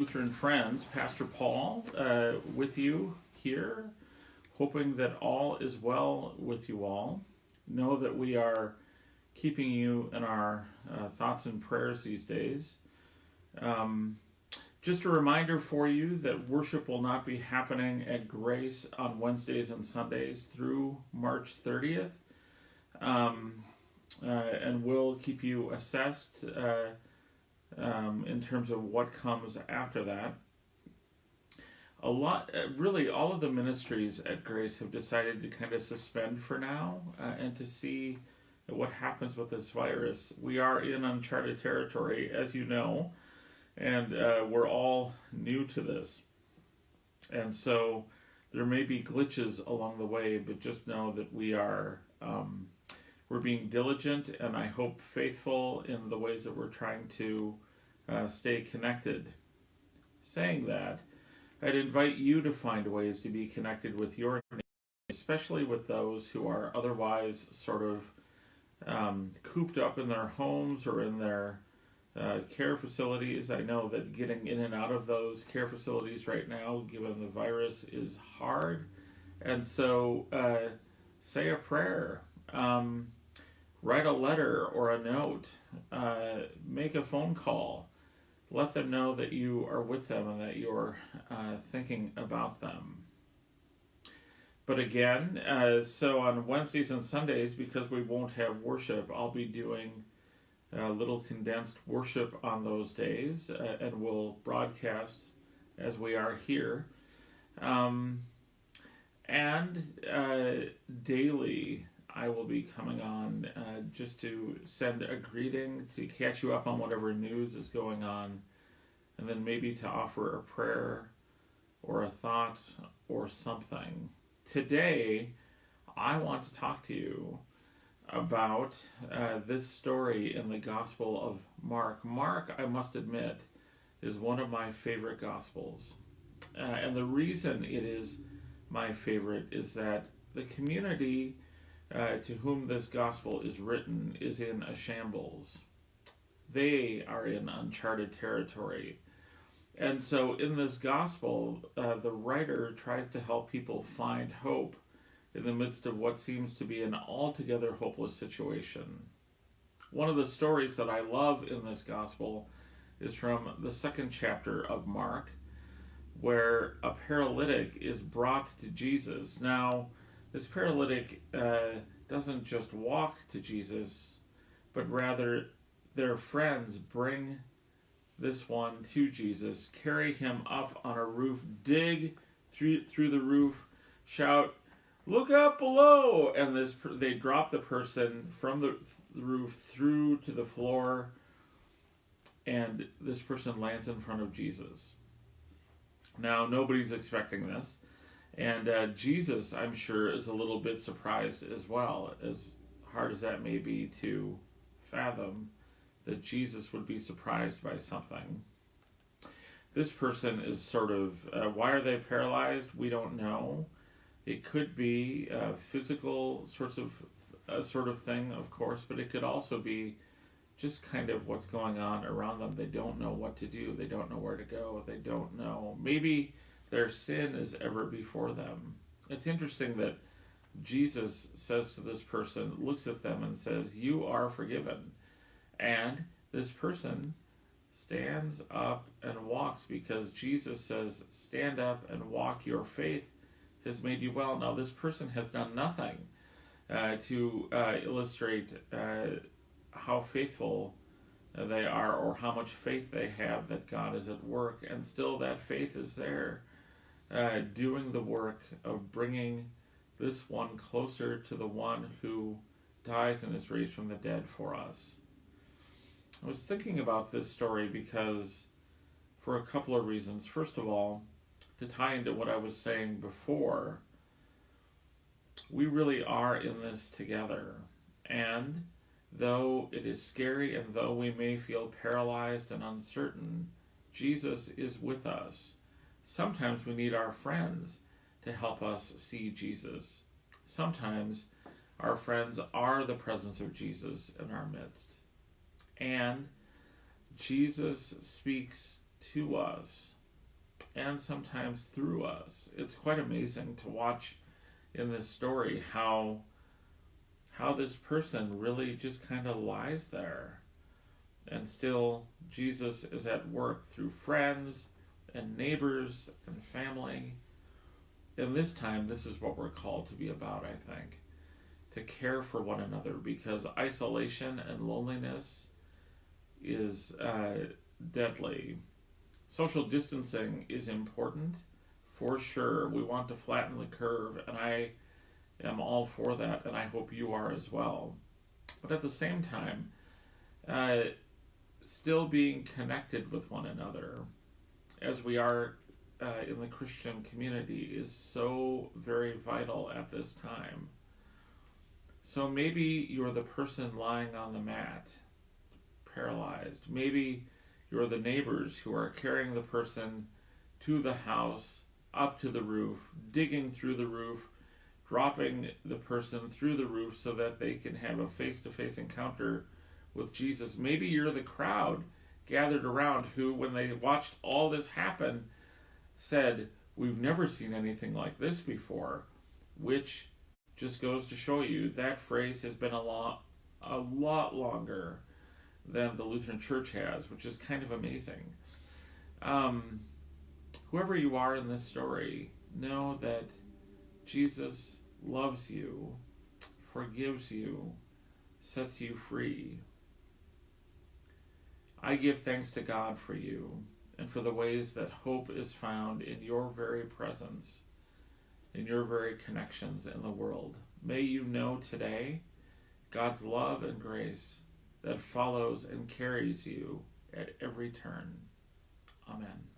Lutheran friends, Pastor Paul, with you here, hoping that all is well with you all. Know that we are keeping you in our thoughts and prayers these days. Just a reminder for you that worship will not be happening at Grace on Wednesdays and Sundays through March 30th. And we'll keep you assessed in terms of what comes after that. Really, all of the ministries at Grace have decided to kind of suspend for now and to see what happens with this virus. We are in uncharted territory, as you know, and we're all new to this. And so there may be glitches along the way, but just know that we're being diligent and I hope faithful in the ways that we're trying to stay connected. Saying that, I'd invite you to find ways to be connected with your neighbors, especially with those who are otherwise sort of cooped up in their homes or in their care facilities. I know that getting in and out of those care facilities right now, given the virus, is hard. And so say a prayer. Write a letter or a note, make a phone call, let them know that you are with them and that you're thinking about them. But again, so on Wednesdays and Sundays, because we won't have worship, I'll be doing a little condensed worship on those days, and we'll broadcast as we are here. And daily, I will be coming on just to send a greeting, to catch you up on whatever news is going on, and then maybe to offer a prayer or a thought or something. Today, I want to talk to you about this story in the Gospel of Mark. Mark, I must admit, is one of my favorite Gospels. And the reason it is my favorite is that the community to whom this gospel is written is in a shambles. They are in uncharted territory. And so in this gospel, the writer tries to help people find hope in the midst of what seems to be an altogether hopeless situation. One of the stories that I love in this gospel is from the second chapter of Mark, where a paralytic is brought to Jesus. Now, this paralytic doesn't just walk to Jesus, but rather their friends bring this one to Jesus, carry him up on a roof, dig through the roof, shout, "Look up below!" And they drop the person from the roof through to the floor, and this person lands in front of Jesus. Now, nobody's expecting this. And Jesus, I'm sure, is a little bit surprised as well, as hard as that may be to fathom, that Jesus would be surprised by something. This person is sort of, why are they paralyzed? We don't know. It could be a physical sort of thing, of course, but it could also be just kind of what's going on around them. They don't know what to do. They don't know where to go. They don't know. Maybe their sin is ever before them. It's interesting that Jesus says to this person, looks at them and says, "You are forgiven." And this person stands up and walks because Jesus says, "Stand up and walk. Your faith has made you well." Now, this person has done nothing to illustrate how faithful they are or how much faith they have that God is at work, and still that faith is there. Doing the work of bringing this one closer to the one who dies and is raised from the dead for us. I was thinking about this story because, for a couple of reasons. First of all, to tie into what I was saying before, we really are in this together. And though it is scary and though we may feel paralyzed and uncertain, Jesus is with us. Sometimes we need our friends to help us see Jesus. Sometimes our friends are the presence of Jesus in our midst. And Jesus speaks to us and sometimes through us. It's quite amazing to watch in this story how this person really just kind of lies there, and still Jesus is at work through friends and neighbors and family. And this time, this is what we're called to be about, I think, to care for one another, because isolation and loneliness is deadly. Social distancing is important, for sure. We want to flatten the curve, and I am all for that, and I hope you are as well. But at the same time, still being connected with one another, as we are in the Christian community, is so very vital at this time. So maybe you're the person lying on the mat, paralyzed. Maybe you're the neighbors who are carrying the person to the house, up to the roof, digging through the roof, dropping the person through the roof so that they can have a face-to-face encounter with Jesus. Maybe you're the crowd gathered around who, when they watched all this happen, said, "We've never seen anything like this before," which just goes to show you that phrase has been a lot longer than the Lutheran Church has, which is kind of amazing. Whoever you are in this story, know that Jesus loves you, forgives you, sets you free. I give thanks to God for you and for the ways that hope is found in your very presence, in your very connections in the world. May you know today God's love and grace that follows and carries you at every turn. Amen.